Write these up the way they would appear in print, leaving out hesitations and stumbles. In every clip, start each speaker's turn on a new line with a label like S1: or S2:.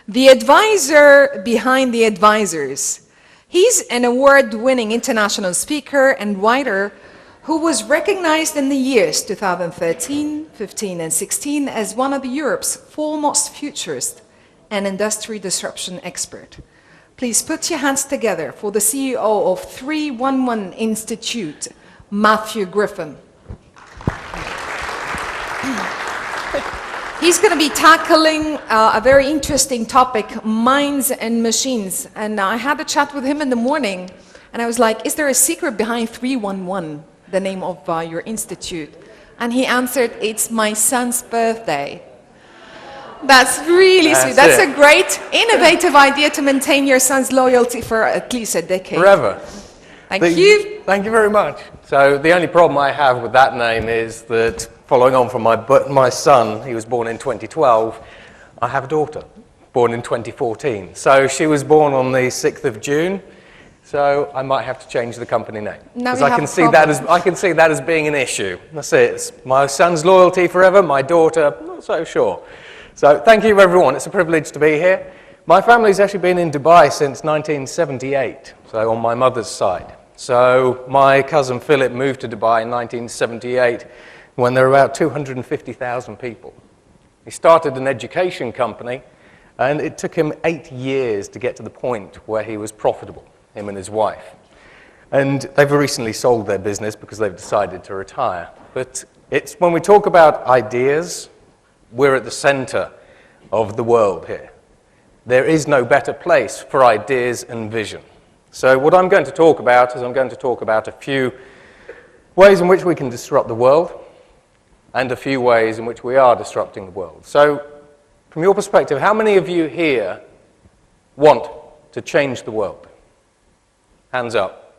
S1: the advisor behind the advisors. He's an award-winning international speaker and writer who was recognized in the years 2013, 15, and 16 as one of Europe's foremost futurist and industry disruption expert. Please put your hands together for the CEO of 311 Institute, Matthew Griffin. He's going to be tackling a very interesting topic, minds and machines. And I had a chat with him in the morning, and I was like, is there a secret behind 311, the name of your institute? And he answered, it's my son's birthday. That's really sweet. That's a great, innovative idea to maintain your son's loyalty for at least a decade.
S2: Forever.
S1: Thank you.
S2: Thank you very much. So the only problem I have with that name is that following on from my son, he was born in 2012, I have a daughter, born in 2014. So she was born on the 6th of June, so I might have to change the company name. Because I can see that as being an issue. That's it. It's my son's loyalty forever, my daughter, not so sure. So thank you everyone, it's a privilege to be here. My family's actually been in Dubai since 1978, so on my mother's side. So my cousin Philip moved to Dubai in 1978 when there were about 250,000 people. He started an education company, and it took him 8 years to get to the point where he was profitable, him and his wife. And they've recently sold their business because they've decided to retire. But it's when we talk about ideas, we're at the center of the world here. There is no better place for ideas and vision. So what I'm going to talk about is I'm going to talk about a few ways in which we can disrupt the world and a few ways in which we are disrupting the world. So from your perspective, how many of you here want to change the world? Hands up.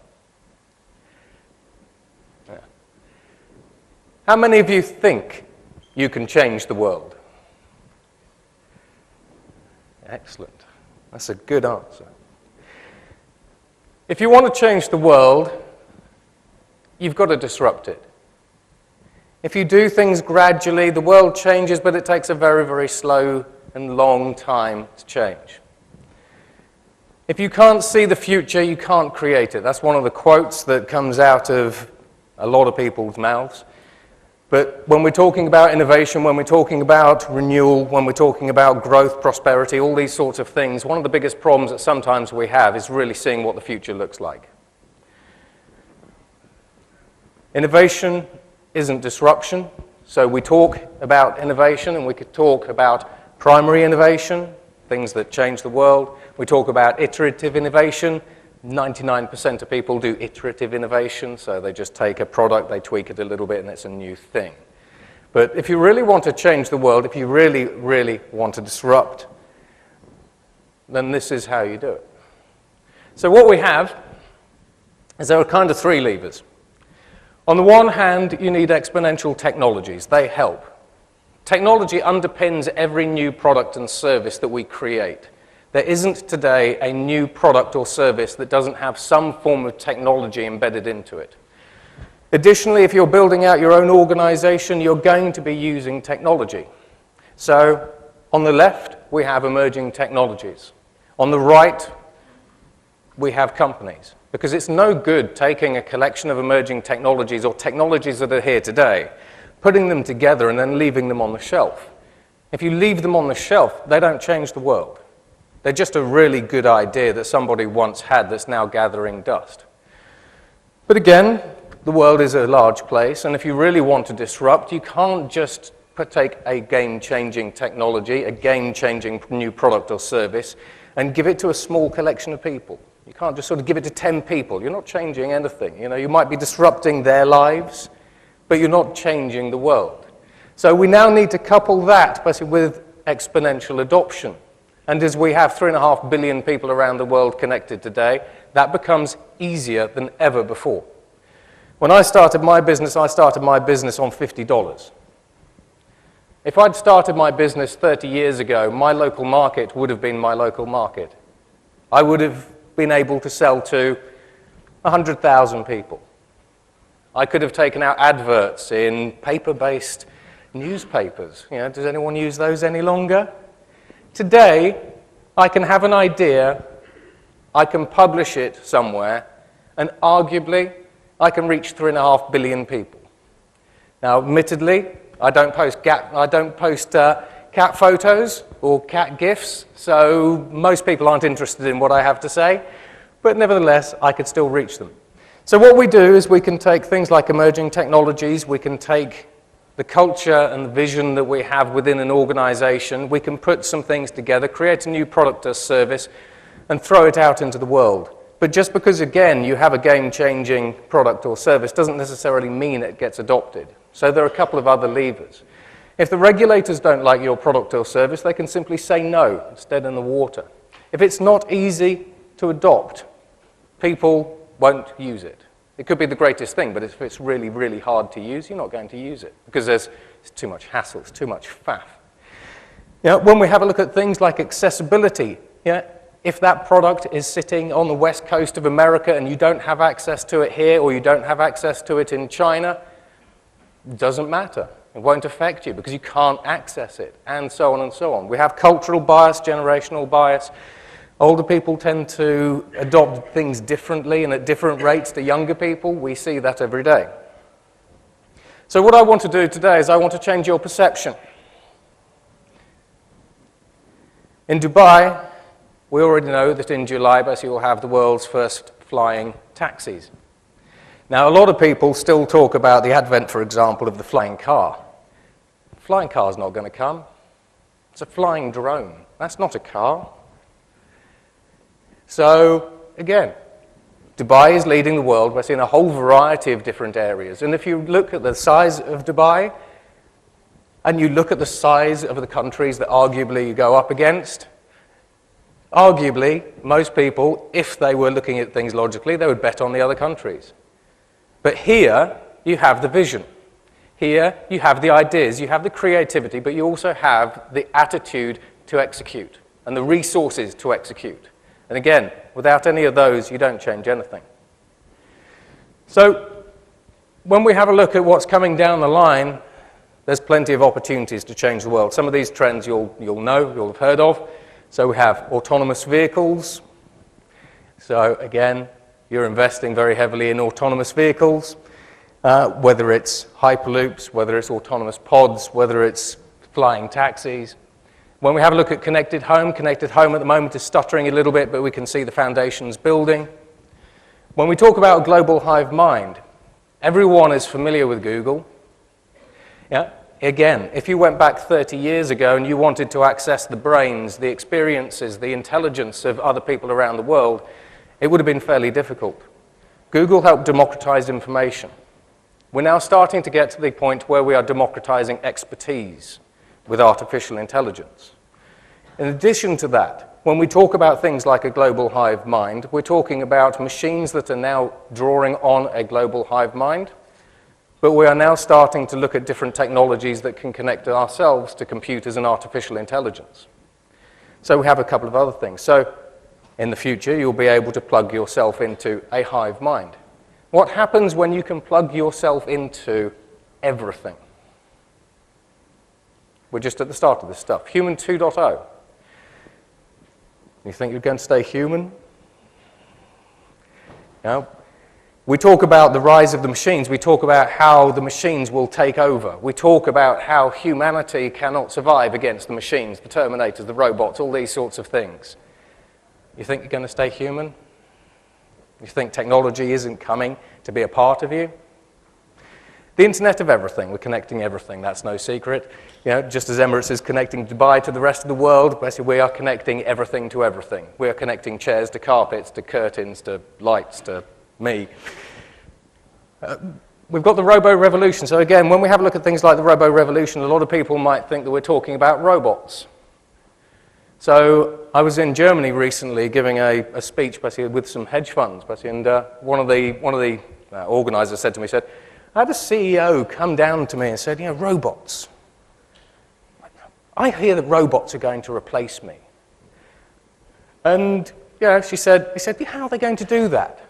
S2: Yeah. How many of you think you can change the world? Excellent. That's a good answer. If you want to change the world, you've got to disrupt it. If you do things gradually, the world changes, but it takes a very, very slow and long time to change. If you can't see the future, you can't create it. That's one of the quotes that comes out of a lot of people's mouths. But when we're talking about innovation, when we're talking about renewal, when we're talking about growth, prosperity, all these sorts of things, one of the biggest problems that sometimes we have is really seeing what the future looks like. Innovation isn't disruption. So we talk about innovation, and we could talk about primary innovation, things that change the world. We talk about iterative innovation. 99% of people do iterative innovation, so they just take a product, they tweak it a little bit, and it's a new thing. But if you really want to change the world, if you really, really want to disrupt, then this is how you do it. So what we have is there are kind of three levers. On the one hand, you need exponential technologies. They help. Technology underpins every new product and service that we create. There isn't today a new product or service that doesn't have some form of technology embedded into it. Additionally, if you're building out your own organization, you're going to be using technology. So on the left, we have emerging technologies. On the right, we have companies. Because it's no good taking a collection of emerging technologies or technologies that are here today, putting them together and then leaving them on the shelf. If you leave them on the shelf, they don't change the world. They're just a really good idea that somebody once had that's now gathering dust. But again, the world is a large place, and if you really want to disrupt, you can't just take a game-changing technology, a game-changing new product or service, and give it to a small collection of people. You can't just sort of give it to 10 people. You're not changing anything. You know, you might be disrupting their lives, but you're not changing the world. So we now need to couple that basically with exponential adoption. And as we have 3.5 billion people around the world connected today, that becomes easier than ever before. When I started my business on $50. If I'd started my business 30 years ago, my local market would have been my local market. I would have been able to sell to 100,000 people. I could have taken out adverts in paper-based newspapers. You know, does anyone use those any longer? Today, I can have an idea, I can publish it somewhere, and arguably, I can reach 3.5 billion people. Now, admittedly, I don't post cat photos or cat GIFs, so most people aren't interested in what I have to say, but nevertheless, I could still reach them. So what we do is we can take things like emerging technologies, we can take the culture and the vision that we have within an organization, we can put some things together, create a new product or service, and throw it out into the world. But just because, again, you have a game-changing product or service doesn't necessarily mean it gets adopted. So there are a couple of other levers. If the regulators don't like your product or service, they can simply say no, it's dead in the water. If it's not easy to adopt, people won't use it. It could be the greatest thing, but if it's really, really hard to use, you're not going to use it because it's too much hassle, it's too much faff. When we have a look at things like accessibility, if that product is sitting on the west coast of America and you don't have access to it here or you don't have access to it in China, it doesn't matter. It won't affect you because you can't access it, and so on and so on. We have cultural bias, generational bias. Older people tend to adopt things differently and at different rates to younger people. We see that every day. So what I want to do today is I want to change your perception. In Dubai, we already know that in July, basically, you'll have the world's first flying taxis. Now, a lot of people still talk about the advent, for example, of the flying car. The flying car's not going to come. It's a flying drone. That's not a car. So, again, Dubai is leading the world. We're seeing a whole variety of different areas. And if you look at the size of Dubai, and you look at the size of the countries that arguably you go up against, arguably, most people, if they were looking at things logically, they would bet on the other countries. But here, you have the vision. Here, you have the ideas, you have the creativity, but you also have the attitude to execute and the resources to execute. And again, without any of those, you don't change anything. So, when we have a look at what's coming down the line, there's plenty of opportunities to change the world. Some of these trends you'll know, you'll have heard of. So we have autonomous vehicles. So again, you're investing very heavily in autonomous vehicles, whether it's hyperloops, whether it's autonomous pods, whether it's flying taxis. When we have a look at connected home at the moment is stuttering a little bit, but we can see the foundations building. When we talk about a global hive mind, everyone is familiar with Google. Again, if you went back 30 years ago and you wanted to access the brains, the experiences, the intelligence of other people around the world, it would have been fairly difficult. Google helped democratize information. We're now starting to get to the point where we are democratizing expertise with artificial intelligence. In addition to that, when we talk about things like a global hive mind, we're talking about machines that are now drawing on a global hive mind, but we are now starting to look at different technologies that can connect ourselves to computers and artificial intelligence. So we have a couple of other things. So in the future, you'll be able to plug yourself into a hive mind. What happens when you can plug yourself into everything? We're just at the start of this stuff. Human 2.0. You think you're going to stay human? No. We talk about the rise of the machines. We talk about how the machines will take over. We talk about how humanity cannot survive against the machines, the Terminators, the robots, all these sorts of things. You think you're going to stay human? You think technology isn't coming to be a part of you? The Internet of Everything, we're connecting everything, that's no secret. Just as Emirates is connecting Dubai to the rest of the world, basically we are connecting everything to everything. We are connecting chairs to carpets, to curtains, to lights, to me. We've got the robo-revolution. So again, when we have a look at things like the robo-revolution, a lot of people might think that we're talking about robots. So I was in Germany recently giving a speech basically with some hedge funds, basically, and one of the organizers said to me, I had a CEO come down to me and said, robots. I hear that robots are going to replace me. And he said, how are they going to do that?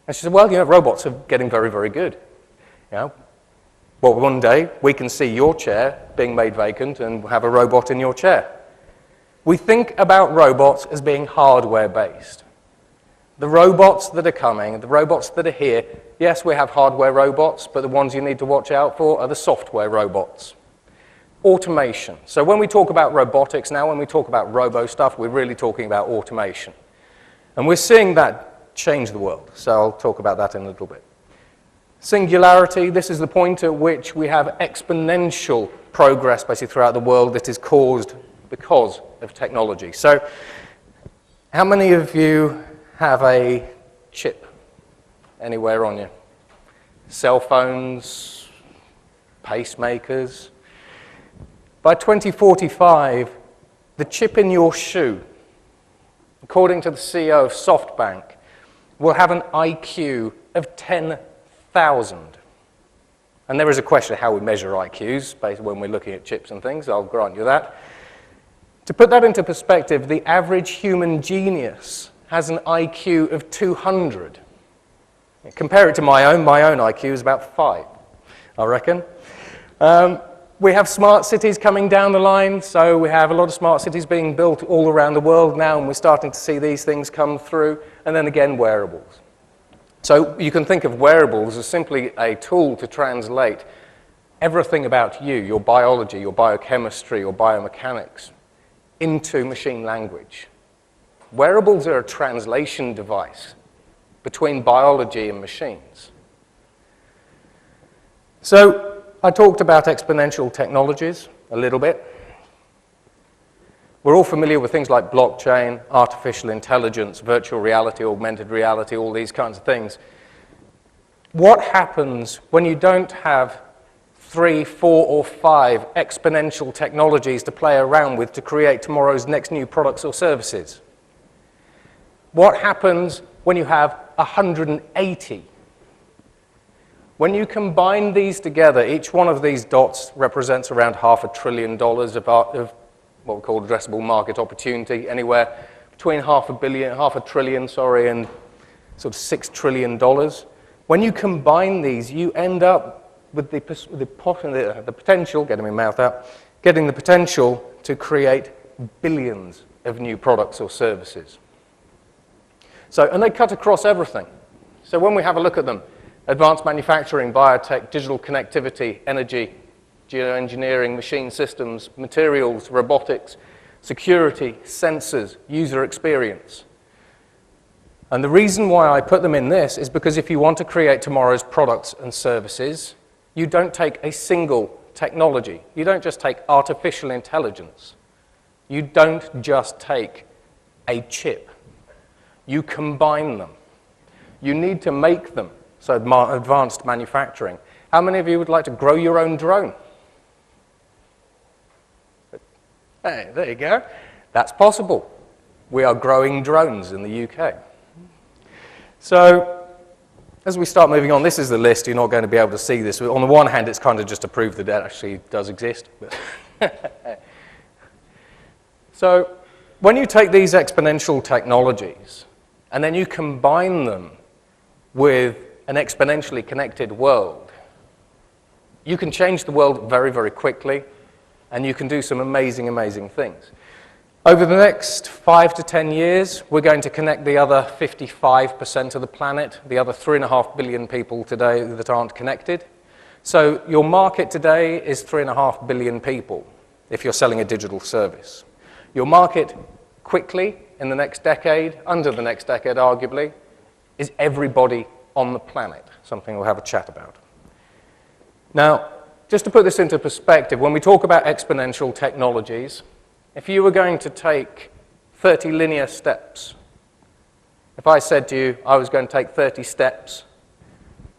S2: And she said, well, robots are getting very, very good. Well, one day we can see your chair being made vacant and have a robot in your chair. We think about robots as being hardware-based. The robots that are coming, the robots that are here, yes, we have hardware robots, but the ones you need to watch out for are the software robots. Automation. So when we talk about robotics now, when we talk about robo stuff, we're really talking about automation. And we're seeing that change the world. So I'll talk about that in a little bit. Singularity, this is the point at which we have exponential progress basically throughout the world that is caused because of technology. So how many of you have a chip anywhere on you? Cell phones, pacemakers. By 2045, the chip in your shoe, according to the CEO of SoftBank, will have an IQ of 10,000. And there is a question of how we measure IQs based when we're looking at chips and things. I'll grant you that. To put that into perspective, the average human genius has an IQ of 200. Compare it to my own. My own IQ is about 5, I reckon. We have smart cities coming down the line, so we have a lot of smart cities being built all around the world now, and we're starting to see these things come through, and then again, wearables. So you can think of wearables as simply a tool to translate everything about you, your biology, your biochemistry, your biomechanics, into machine language. Wearables are a translation device between biology and machines. So I talked about exponential technologies a little bit. We're all familiar with things like blockchain, artificial intelligence, virtual reality, augmented reality, all these kinds of things. What happens when you don't have 3, 4, or 5 exponential technologies to play around with to create tomorrow's next new products or services? What happens when you have 180? When you combine these together, each one of these dots represents around $500 billion of what we call addressable market opportunity, anywhere between $500 billion, and sort of $6 trillion. When you combine these, you end up with the potential, getting my mouth out, getting the potential to create billions of new products or services. So, and they cut across everything. So when we have a look at them, advanced manufacturing, biotech, digital connectivity, energy, geoengineering, machine systems, materials, robotics, security, sensors, user experience. And the reason why I put them in this is because if you want to create tomorrow's products and services, you don't take a single technology. You don't just take artificial intelligence. You don't just take a chip. You combine them. You need to make them. So advanced manufacturing. How many of you would like to grow your own drone? Hey, there you go. That's possible. We are growing drones in the UK. So as we start moving on, this is the list. You're not going to be able to see this. On the one hand, it's kind of just to prove that it actually does exist. So when you take these exponential technologies and then you combine them with an exponentially connected world, you can change the world very, very quickly, and you can do some amazing, amazing things. Over the next 5 to 10 years, we're going to connect the other 55% of the planet, the other 3.5 billion people today that aren't connected. So your market today is 3.5 billion people if you're selling a digital service. Your market quickly in the next decade, under the next decade arguably, is everybody on the planet, something we'll have a chat about. Now, just to put this into perspective, when we talk about exponential technologies, if you were going to take 30 linear steps, if I said to you I was going to take 30 steps,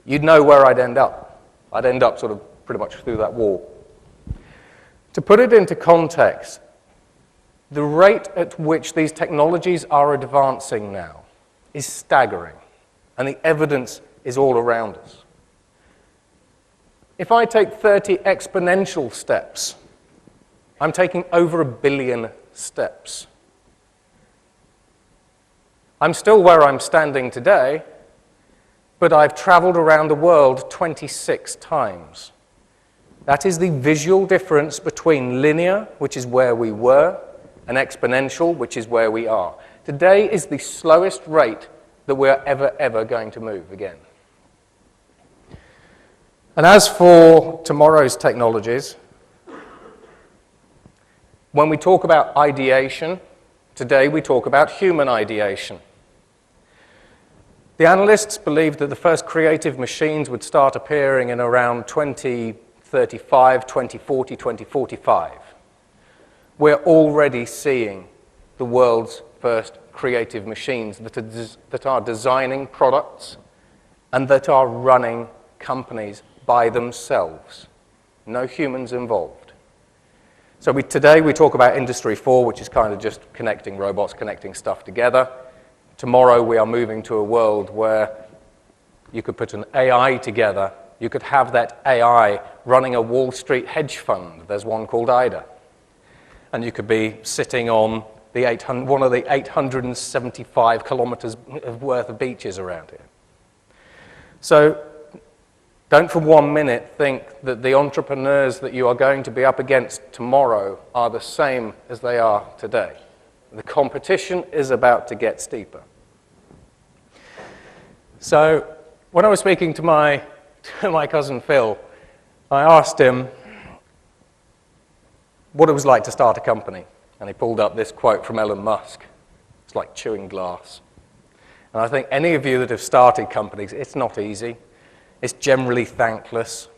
S2: you'd know where I'd end up. I'd end up sort of pretty much through that wall. To put it into context, the rate at which these technologies are advancing now is staggering, and the evidence is all around us. If I take 30 exponential steps, I'm taking over 1 billion steps. I'm still where I'm standing today, but I've traveled around the world 26 times. That is the visual difference between linear, which is where we were, and exponential, which is where we are. Today is the slowest rate that we're ever going to move again. And as for tomorrow's technologies, when we talk about ideation, today we talk about human ideation. The analysts believed that the first creative machines would start appearing in around 2035, 2040, 2045. We're already seeing the world's first creative machines that are designing products and that are running companies by themselves. No humans involved. So today we talk about Industry 4, which is kind of just connecting robots, connecting stuff together. Tomorrow we are moving to a world where you could put an AI together. You could have that AI running a Wall Street hedge fund. There's one called IDA. And you could be sitting on one of the 875 kilometers worth of beaches around here. So don't for 1 minute think that the entrepreneurs that you are going to be up against tomorrow are the same as they are today. The competition is about to get steeper. So when I was speaking to my cousin Phil, I asked him what it was like to start a company. And he pulled up this quote from Elon Musk. It's like chewing glass. And I think any of you that have started companies, it's not easy. It's generally thankless.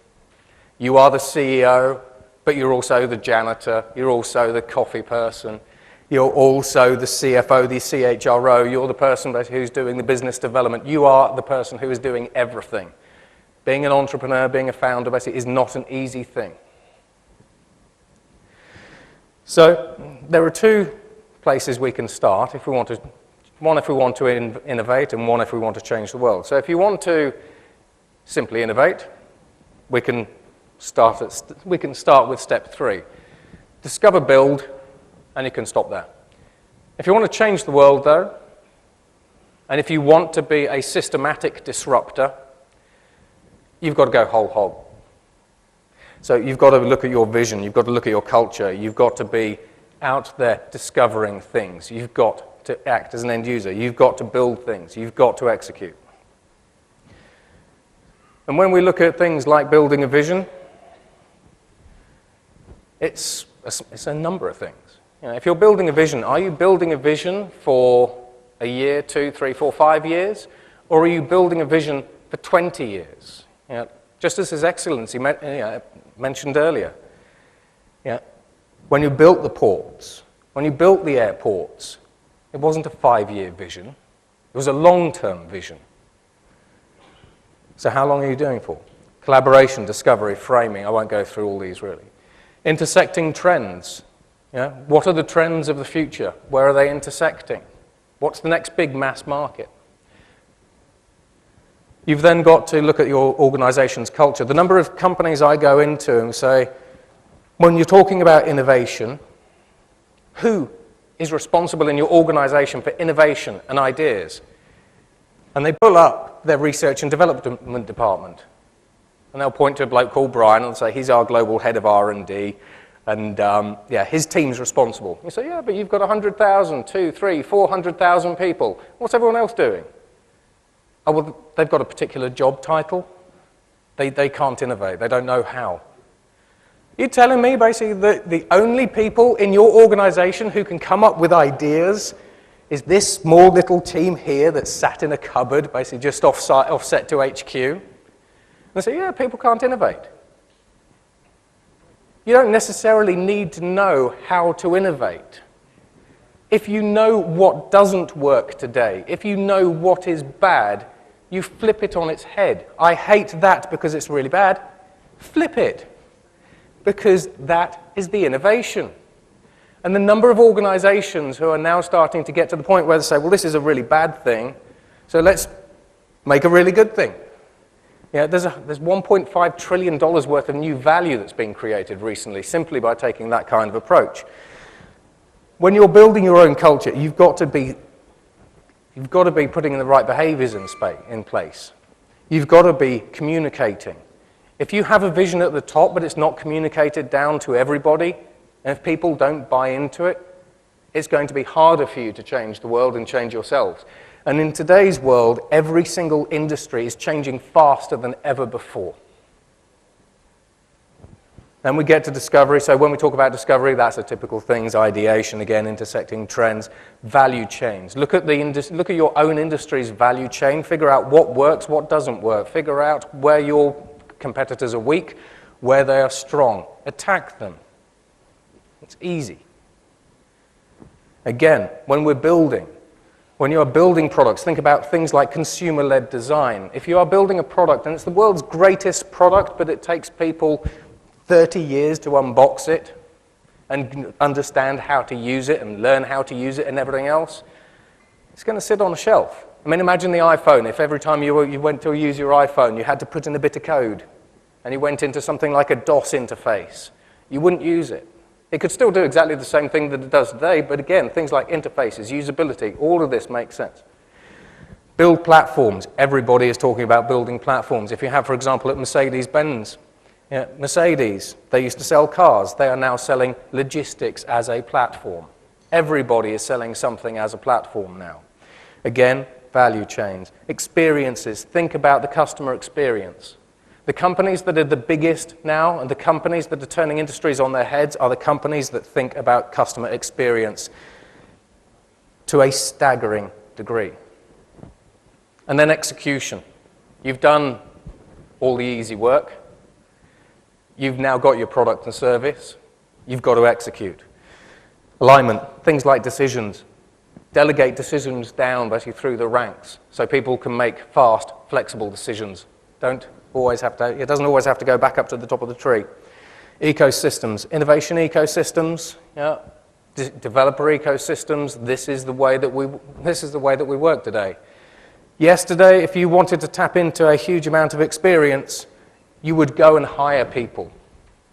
S2: You are the CEO, but you're also the janitor. You're also the coffee person. You're also the CFO, the CHRO. You're the person who's doing the business development. You are the person who is doing everything. Being an entrepreneur, being a founder, basically, is not an easy thing. So there are two places we can start if we want to. One if we want to innovate, and one if we want to change the world. So if you want to simply innovate, we can start with step 3. Discover, build, and you can stop there. If you want to change the world, though, and if you want to be a systematic disruptor, you've got to go whole hog. So you've got to look at your vision, you've got to look at your culture, you've got to be out there discovering things, you've got to act as an end user, you've got to build things, you've got to execute. And when we look at things like building a vision, it's a number of things. You know, if you're building a vision, are you building a vision for a year, 2, 3, 4, 5 years? Or are you building a vision for 20 years? You know, just as His Excellency mentioned earlier. Yeah. When you built the ports, when you built the airports, it wasn't a 5-year vision. It was a long-term vision. So how long are you doing for? Collaboration, discovery, framing. I won't go through all these really. Intersecting trends. Yeah? What are the trends of the future? Where are they intersecting? What's the next big mass market? You've then got to look at your organization's culture. The number of companies I go into and say, when you're talking about innovation, who is responsible in your organization for innovation and ideas? And they pull up their research and development department. And they'll point to a bloke called Brian and say, he's our global head of R&D. And his team's responsible. You say, yeah, but you've got 100,000, 2, 3, 400,000 people. What's everyone else doing? Oh, well, they've got a particular job title. They can't innovate. They don't know how. You're telling me, basically, that the only people in your organization who can come up with ideas is this small little team here that's sat in a cupboard, basically just offset to HQ? And they say, yeah, people can't innovate. You don't necessarily need to know how to innovate. If you know what doesn't work today, if you know what is bad, you flip it on its head. I hate that because it's really bad. Flip it. Because that is the innovation. And the number of organizations who are now starting to get to the point where they say, well, this is a really bad thing, so let's make a really good thing. Yeah, there's $1.5 trillion worth of new value that's been created recently simply by taking that kind of approach. When you're building your own culture, you've got to be putting the right behaviors in place. You've got to be communicating. If you have a vision at the top, but it's not communicated down to everybody, and if people don't buy into it, it's going to be harder for you to change the world and change yourselves. And in today's world, every single industry is changing faster than ever before. Then we get to discovery. So when we talk about discovery, that's the typical things: ideation, again, intersecting trends, value chains. Look at your own industry's value chain. Figure out what works, what doesn't work. Figure out where your competitors are weak, where they are strong. Attack them. It's easy. Again, when you are building products, think about things like consumer-led design. If you are building a product, and it's the world's greatest product, but it takes people 30 years to unbox it and understand how to use it and learn how to use it and everything else, it's going to sit on a shelf. I mean, imagine the iPhone. If every time you went to use your iPhone, you had to put in a bit of code, and you went into something like a DOS interface, you wouldn't use it. It could still do exactly the same thing that it does today, but again, things like interfaces, usability, all of this makes sense. Build platforms. Everybody is talking about building platforms. If you have, for example, at Mercedes-Benz, Mercedes, they used to sell cars. They are now selling logistics as a platform. Everybody is selling something as a platform now. Again, value chains. Experiences. Think about the customer experience. The companies that are the biggest now and the companies that are turning industries on their heads are the companies that think about customer experience to a staggering degree. And then execution. You've done all the easy work. You've now got your product and service. You've got to execute. Alignment, things like decisions. Delegate decisions down basically through the ranks so people can make fast, flexible decisions. It doesn't always have to go back up to the top of the tree. Ecosystems, innovation ecosystems, developer ecosystems. This is the way that we work today. Yesterday, if you wanted to tap into a huge amount of experience, you would go and hire people.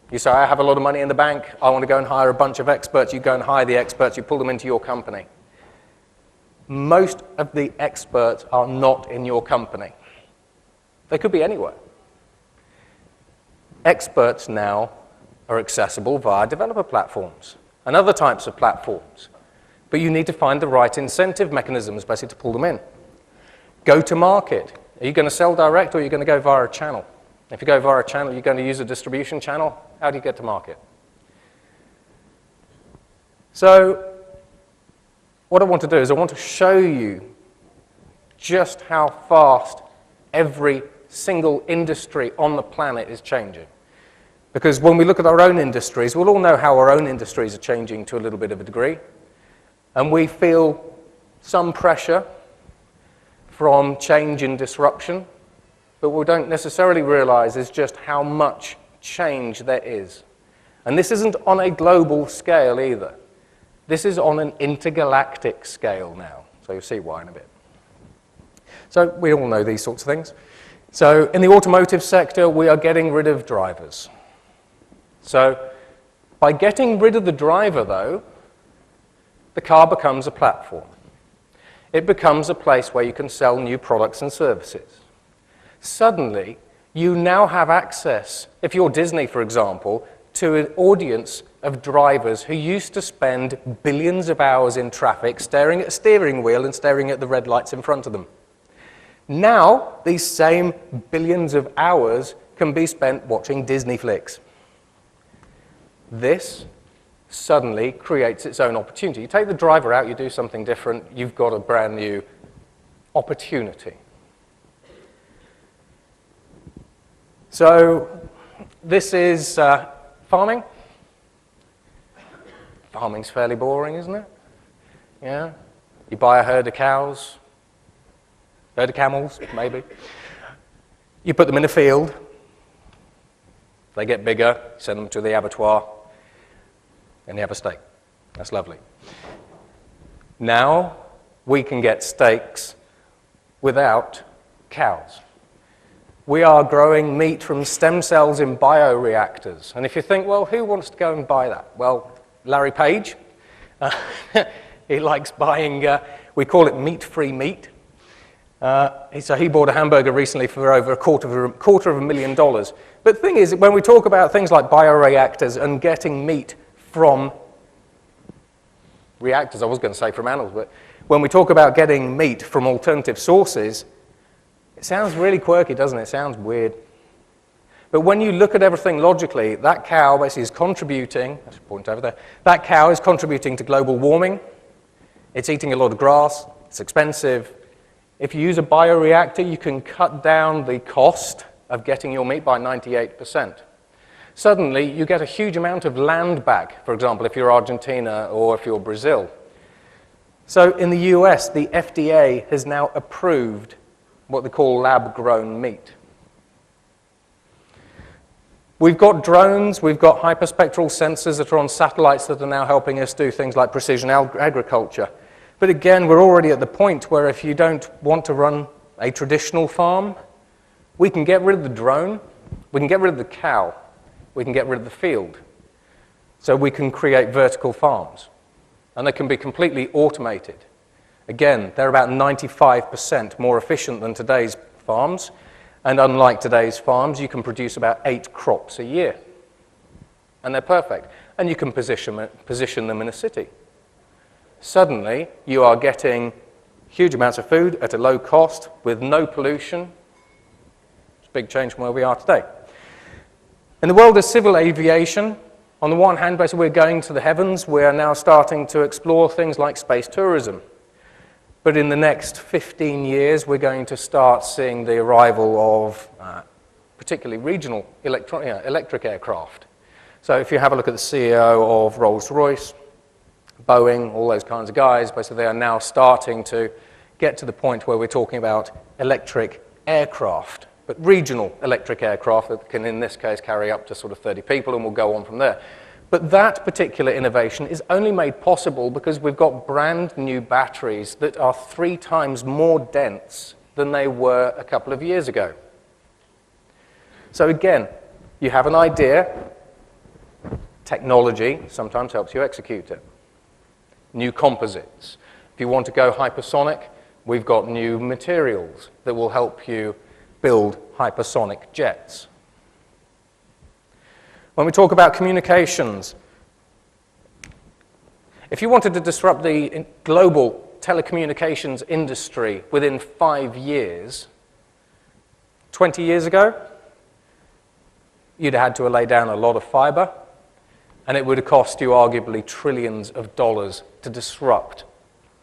S2: You say, I have a lot of money in the bank, I want to go and hire a bunch of experts. You go and hire the experts, you pull them into your company. Most of the experts are not in your company. They could be anywhere. Experts now are accessible via developer platforms and other types of platforms. But you need to find the right incentive mechanisms basically to pull them in. Go to market. Are you going to sell direct or are you going to go via a channel? If you go via a channel, you're going to use a distribution channel. How do you get to market? So what I want to do is I want to show you just how fast every single industry on the planet is changing. Because when we look at our own industries, we'll all know how our own industries are changing to a little bit of a degree. And we feel some pressure from change and disruption, but what we don't necessarily realize is just how much change there is. And this isn't on a global scale either. This is on an intergalactic scale now. So you'll see why in a bit. So we all know these sorts of things. So in the automotive sector, we are getting rid of drivers. So by getting rid of the driver, though, the car becomes a platform. It becomes a place where you can sell new products and services. Suddenly, you now have access, if you're Disney, for example, to an audience of drivers who used to spend billions of hours in traffic staring at a steering wheel and staring at the red lights in front of them. Now, these same billions of hours can be spent watching Disney flicks. This suddenly creates its own opportunity. You take the driver out, you do something different, you've got a brand new opportunity. So this is farming. Farming's fairly boring, isn't it? Yeah. You buy a herd of cows, herd of camels, maybe. You put them in a field. They get bigger, send them to the abattoir, and you have a steak. That's lovely. Now we can get steaks without cows. We are growing meat from stem cells in bioreactors. And if you think, well, who wants to go and buy that? Well, Larry Page. He likes buying, we call it meat-free meat. So he bought a hamburger recently for over $250,000. But the thing is, when we talk about things like bioreactors and getting meat from reactors, I was going to say from animals, but when we talk about getting meat from alternative sources, it sounds really quirky, doesn't it? It sounds weird. But when you look at everything logically, that cow basically is contributing, I should point over there, that cow is contributing to global warming. It's eating a lot of grass. It's expensive. If you use a bioreactor, you can cut down the cost of getting your meat by 98%. Suddenly, you get a huge amount of land back, for example, if you're Argentina or if you're Brazil. So in the US, the FDA has now approved what they call lab-grown meat. We've got drones, we've got hyperspectral sensors that are on satellites that are now helping us do things like precision agriculture. But again, we're already at the point where if you don't want to run a traditional farm, we can get rid of the drone, we can get rid of the cow, we can get rid of the field. So we can create vertical farms. And they can be completely automated. Again, they're about 95% more efficient than today's farms. And unlike today's farms, you can produce about 8 crops a year. And they're perfect. And you can position them in a city. Suddenly, you are getting huge amounts of food at a low cost with no pollution. It's a big change from where we are today. In the world of civil aviation, on the one hand, basically, we're going to the heavens. We are now starting to explore things like space tourism. But in the next 15 years, we're going to start seeing the arrival of particularly regional electric aircraft. So if you have a look at the CEO of Rolls-Royce, Boeing, all those kinds of guys, basically they are now starting to get to the point where we're talking about electric aircraft, but regional electric aircraft that can, in this case, carry up to sort of 30 people, and we'll go on from there. But that particular innovation is only made possible because we've got brand new batteries that are 3 times more dense than they were a couple of years ago. So again, you have an idea, technology sometimes helps you execute it. New composites. If you want to go hypersonic, we've got new materials that will help you build hypersonic jets. When we talk about communications, if you wanted to disrupt the global telecommunications industry within 5 years, 20 years ago, you'd have had to lay down a lot of fiber, and it would have cost you arguably trillions of dollars to disrupt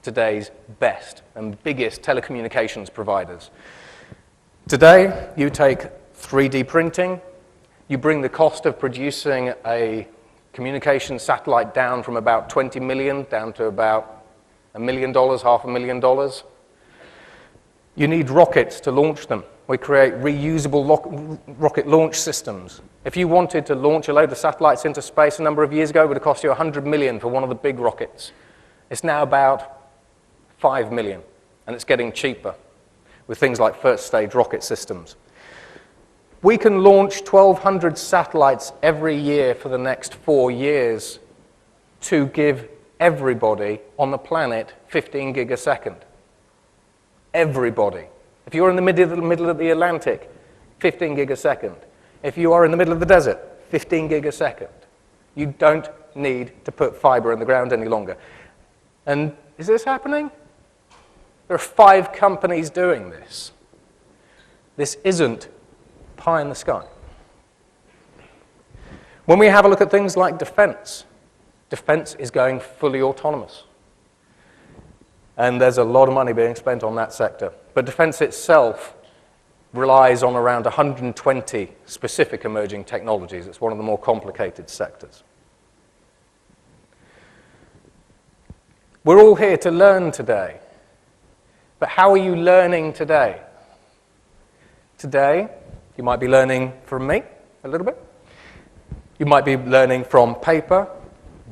S2: today's best and biggest telecommunications providers. Today, you take 3D printing, you bring the cost of producing a communication satellite down from about 20 million down to about $1 million, $500,000. You need rockets to launch them. We create reusable rocket launch systems. If you wanted to launch a load of satellites into space a number of years ago, it would have cost you $100 million for one of the big rockets. It's now about $5 million, and it's getting cheaper with things like first-stage rocket systems. We can launch 1,200 satellites every year for the next 4 years to give everybody on the planet 15 gig a second. Everybody. If you're in the middle of the Atlantic, 15 gig a second. If you are in the middle of the desert, 15 gig a second. You don't need to put fiber in the ground any longer. And is this happening? There are 5 companies doing this. This isn't pie in the sky. When we have a look at things like defense, defense is going fully autonomous. And there's a lot of money being spent on that sector. But defense itself relies on around 120 specific emerging technologies. It's one of the more complicated sectors. We're all here to learn today. But how are you learning today? Today, you might be learning from me a little bit. You might be learning from paper,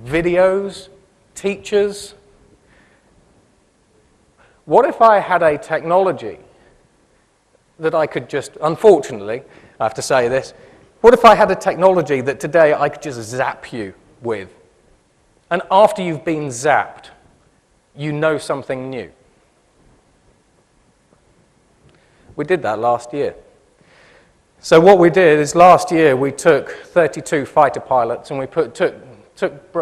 S2: videos, teachers. What if I had a technology that I could just, unfortunately, I have to say this, what if I had a technology that today I could just zap you with? And after you've been zapped, you know something new. We did that last year. So what we did is last year we took 32 fighter pilots and we took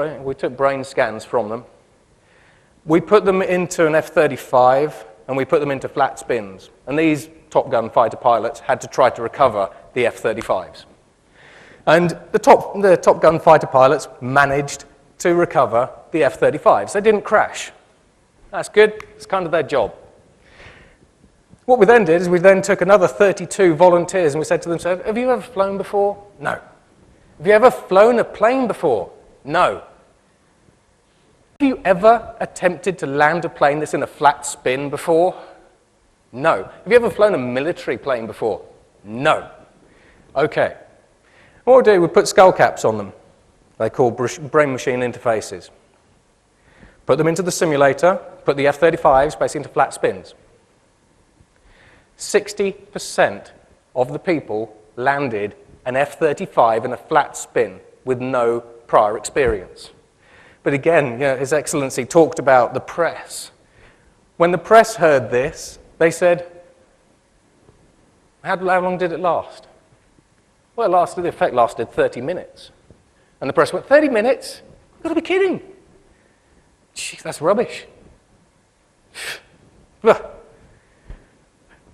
S2: brain scans from them. We put them into an F-35 and we put them into flat spins. And these Top Gun fighter pilots had to try to recover the F-35s. And the Top Gun fighter pilots managed to recover the F-35s. They didn't crash. That's good. It's kind of their job. What we then did is we then took another 32 volunteers and we said to them, so, have you ever flown before? No. Have you ever flown a plane before? No. Have you ever attempted to land a plane that's in a flat spin before? No. Have you ever flown a military plane before? No. Okay. What we'll do, we put skull caps on them. They're called brain-machine interfaces. Put them into the simulator, put the F-35s basically into flat spins. 60% of the people landed an F-35 in a flat spin with no prior experience. But again, His Excellency talked about the press. When the press heard this, they said, how long did it last? Well, the effect lasted 30 minutes. And the press went, 30 minutes? You've got to be kidding. Jeez, that's rubbish.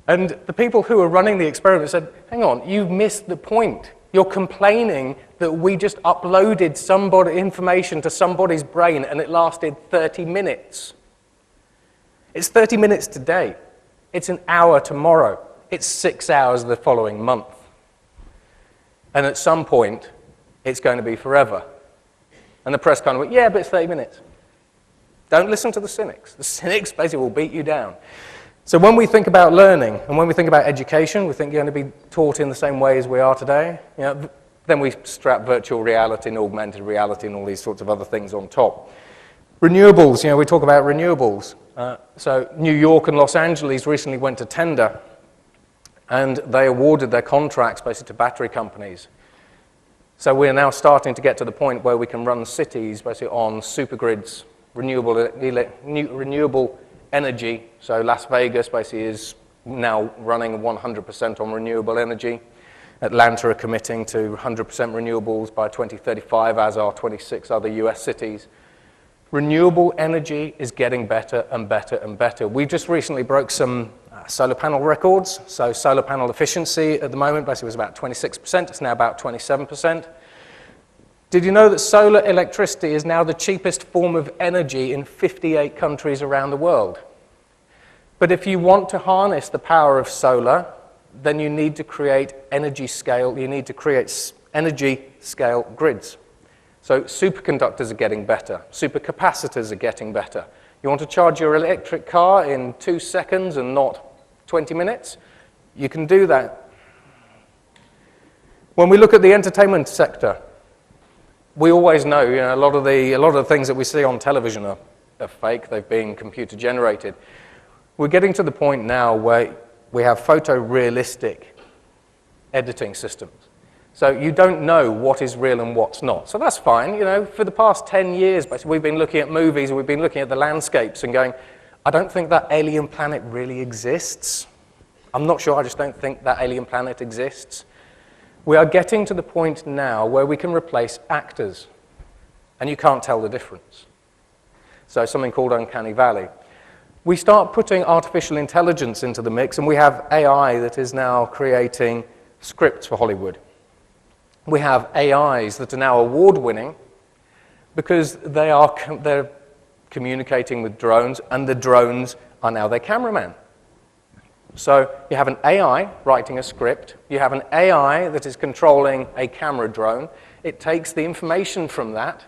S2: And the people who were running the experiment said, hang on, you've missed the point. You're complaining that we just uploaded information to somebody's brain and it lasted 30 minutes. It's 30 minutes today. It's an hour tomorrow. It's 6 hours the following month. And at some point, it's going to be forever. And the press kind of went, yeah, but it's 30 minutes. Don't listen to the cynics. The cynics basically will beat you down. So when we think about learning and when we think about education, we think you're going to be taught in the same way as we are today. Then we strap virtual reality and augmented reality and all these sorts of other things on top. Renewables, we talk about renewables. So New York and Los Angeles recently went to tender and they awarded their contracts basically to battery companies. So we're now starting to get to the point where we can run cities basically on supergrids, renewable energy. So Las Vegas basically is now running 100% on renewable energy. Atlanta are committing to 100% renewables by 2035, as are 26 other US cities. Renewable energy is getting better and better and better. We just recently broke some solar panel records. So solar panel efficiency at the moment basically was about 26%. It's now about 27%. Did you know that solar electricity is now the cheapest form of energy in 58 countries around the world? But if you want to harness the power of solar, then you need to create energy scale grids. So superconductors are getting better. Supercapacitors are getting better. You want to charge your electric car in 2 seconds and not 20 minutes? You can do that. When we look at the entertainment sector, we always know, a lot of the things that we see on television are fake. They've been computer generated. We're getting to the point now where we have photorealistic editing systems. So you don't know what is real and what's not. So that's fine. For the past 10 years, basically, we've been looking at movies and we've been looking at the landscapes and going, I don't think that alien planet really exists. I'm not sure, I just don't think that alien planet exists. We are getting to the point now where we can replace actors, and you can't tell the difference. So something called Uncanny Valley. We start putting artificial intelligence into the mix, and we have AI that is now creating scripts for Hollywood. We have AIs that are now award-winning because they're communicating with drones, and the drones are now their cameraman. So you have an AI writing a script. You have an AI that is controlling a camera drone. It takes the information from that.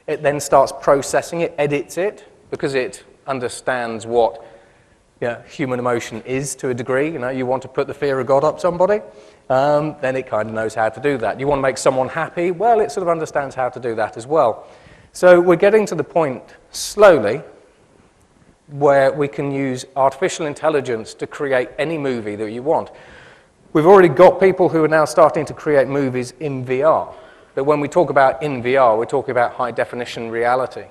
S2: It then starts processing it, edits it, because it understands what human emotion is to a degree. You want to put the fear of God up somebody, then it kind of knows how to do that. You want to make someone happy, well, it sort of understands how to do that as well. So we're getting to the point, slowly, where we can use artificial intelligence to create any movie that you want. We've already got people who are now starting to create movies in VR. But when we talk about in VR, we're talking about high-definition reality.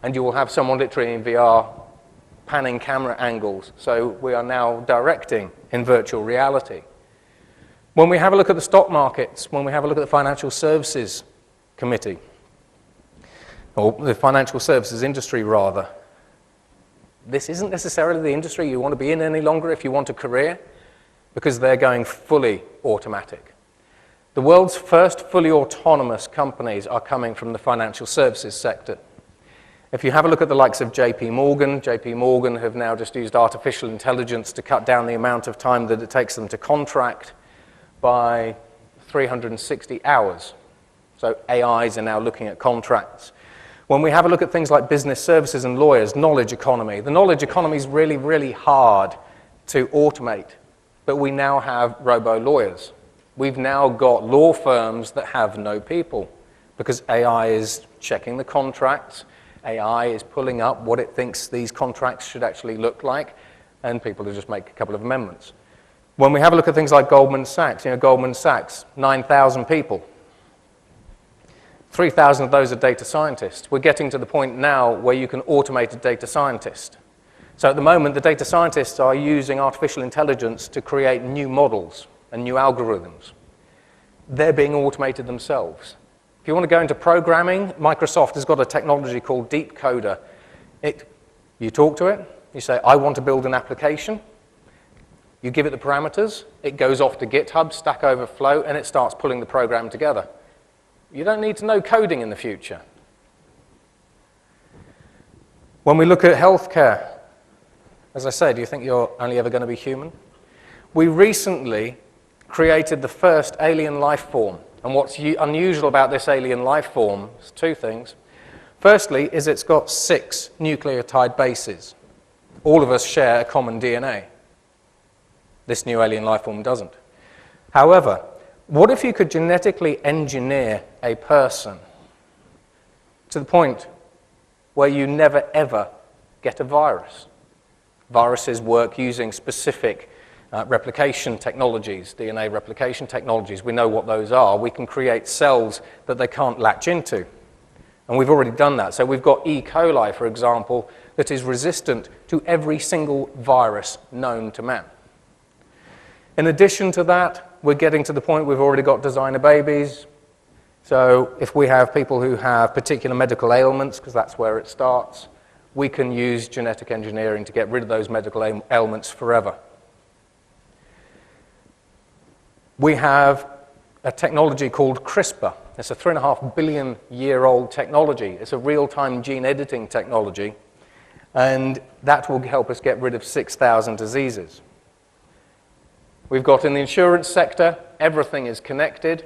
S2: And you will have someone literally in VR panning camera angles. So we are now directing in virtual reality. When we have a look at the stock markets, when we have a look at the Financial Services Committee, or the financial services industry rather, this isn't necessarily the industry you want to be in any longer if you want a career, because they're going fully automatic. The world's first fully autonomous companies are coming from the financial services sector. If you have a look at the likes of JP Morgan have now just used artificial intelligence to cut down the amount of time that it takes them to contract by 360 hours. So AIs are now looking at contracts. When we have a look at things like business services and lawyers, knowledge economy, the knowledge economy is really, really hard to automate, but we now have robo-lawyers. We've now got law firms that have no people because AI is checking the contracts, AI is pulling up what it thinks these contracts should actually look like, and people will just make a couple of amendments. When we have a look at things like Goldman Sachs, Goldman Sachs, 9,000 people. 3,000 of those are data scientists. We're getting to the point now where you can automate a data scientist. So at the moment, the data scientists are using artificial intelligence to create new models and new algorithms. They're being automated themselves. If you want to go into programming, Microsoft has got a technology called Deep Coder. You talk to it, you say, I want to build an application. You give it the parameters, it goes off to GitHub, Stack Overflow, and it starts pulling the program together. You don't need to know coding in the future. When we look at healthcare, as I say, do you think you're only ever going to be human? We recently created the first alien life form. And what's unusual about this alien life form is two things. Firstly, is it's got 6 nucleotide bases. All of us share a common DNA. This new alien life form doesn't. However, what if you could genetically engineer a person to the point where you never, ever get a virus? Viruses work using specific replication technologies, DNA replication technologies. We know what those are. We can create cells that they can't latch into. And we've already done that. So we've got E. coli, for example, that is resistant to every single virus known to man. In addition to that, we're getting to the point we've already got designer babies. So if we have people who have particular medical ailments, because that's where it starts, we can use genetic engineering to get rid of those medical ailments forever. We have a technology called CRISPR. It's a 3.5 billion year old technology. It's a real-time gene editing technology, and that will help us get rid of 6,000 diseases. We've got in the insurance sector, everything is connected.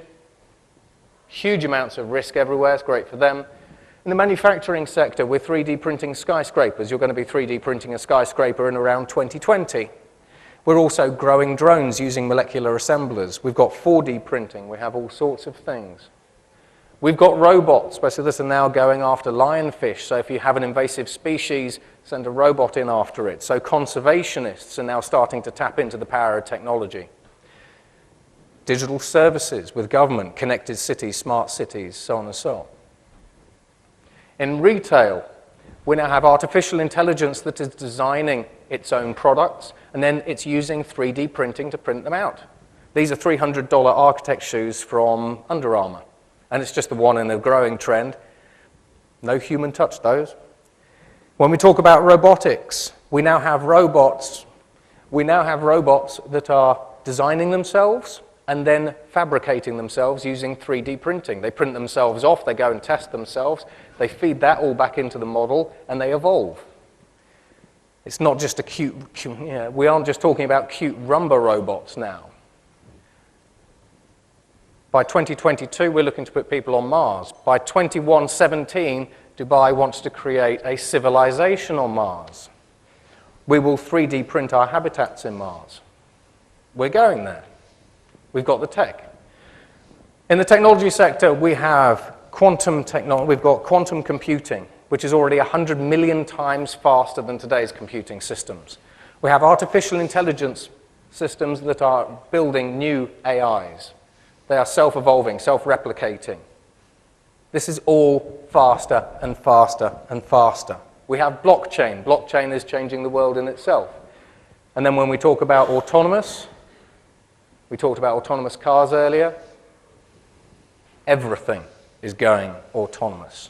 S2: Huge amounts of risk everywhere, it's great for them. In the manufacturing sector, we're 3D printing skyscrapers. You're going to be 3D printing a skyscraper in around 2020. We're also growing drones using molecular assemblers. We've got 4D printing. We have all sorts of things. We've got robots. Specialists are now going after lionfish. So if you have an invasive species, send a robot in after it. So conservationists are now starting to tap into the power of technology. Digital services with government, connected cities, smart cities, so on and so on. In retail, we now have artificial intelligence that is designing its own products, and then it's using 3D printing to print them out. These are $300 architect shoes from Under Armour, and it's just the one in a growing trend. No human touch those. When we talk about robotics, we now have robots that are designing themselves and then fabricating themselves using 3D printing. They print themselves off, they go and test themselves, they feed that all back into the model, and they evolve. It's not just a cute we aren't just talking about cute rumba robots now. By 2022, we're looking to put people on Mars. By 2117, Dubai wants to create a civilization on Mars. We will 3D print our habitats in Mars. We're going there. We've got the tech. In the technology sector, we have quantum technology. We've got quantum computing, which is already 100 million times faster than today's computing systems. We have artificial intelligence systems that are building new AIs. They are self-evolving, self-replicating. This is all faster and faster and faster. We have blockchain. Blockchain is changing the world in itself. And then when we talk about autonomous, we talked about autonomous cars earlier. Everything is going autonomous.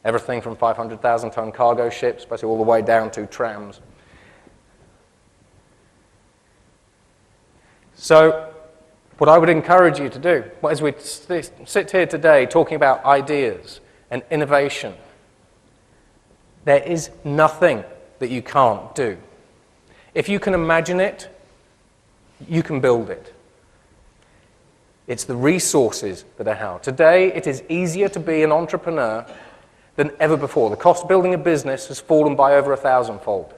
S2: Everything from 500,000-ton cargo ships, basically all the way down to trams. So what I would encourage you to do, as we sit here today talking about ideas and innovation, there is nothing that you can't do. If you can imagine it, you can build it. It's the resources that are how. Today, it is easier to be an entrepreneur than ever before. The cost of building a business has fallen by over 1,000-fold.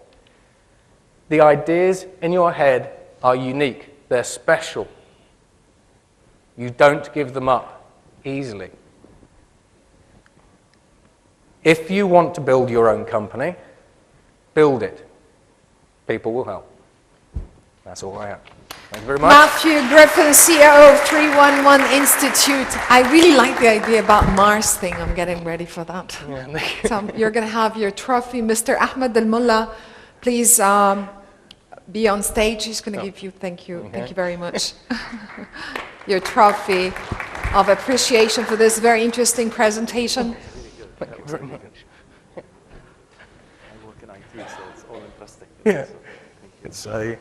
S2: The ideas in your head are unique. They're special. You don't give them up easily. If you want to build your own company, build it. People will help. That's all I have. Thank you very much.
S1: Matthew Griffin, CEO of 311 Institute. I really like the idea about Mars thing. I'm getting ready for that.
S2: Yeah.
S1: So you're going to have your trophy. Mr. Ahmed Al-Mullah, please be on stage. He's going to give you, thank you very much, your trophy of appreciation for this very interesting presentation.
S2: Thank you very much.
S3: I work in IT, so it's all interesting.
S2: Yeah. It's a...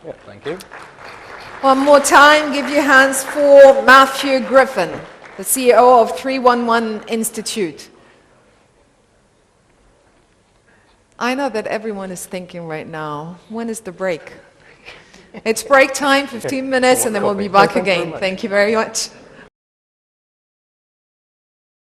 S2: Yeah, thank you.
S1: One more time, give your hands for Matthew Griffin, the CEO of 311 Institute. I know that everyone is thinking right now, when is the break? It's break time, 15 minutes, and then we'll be back again. Thank you very much.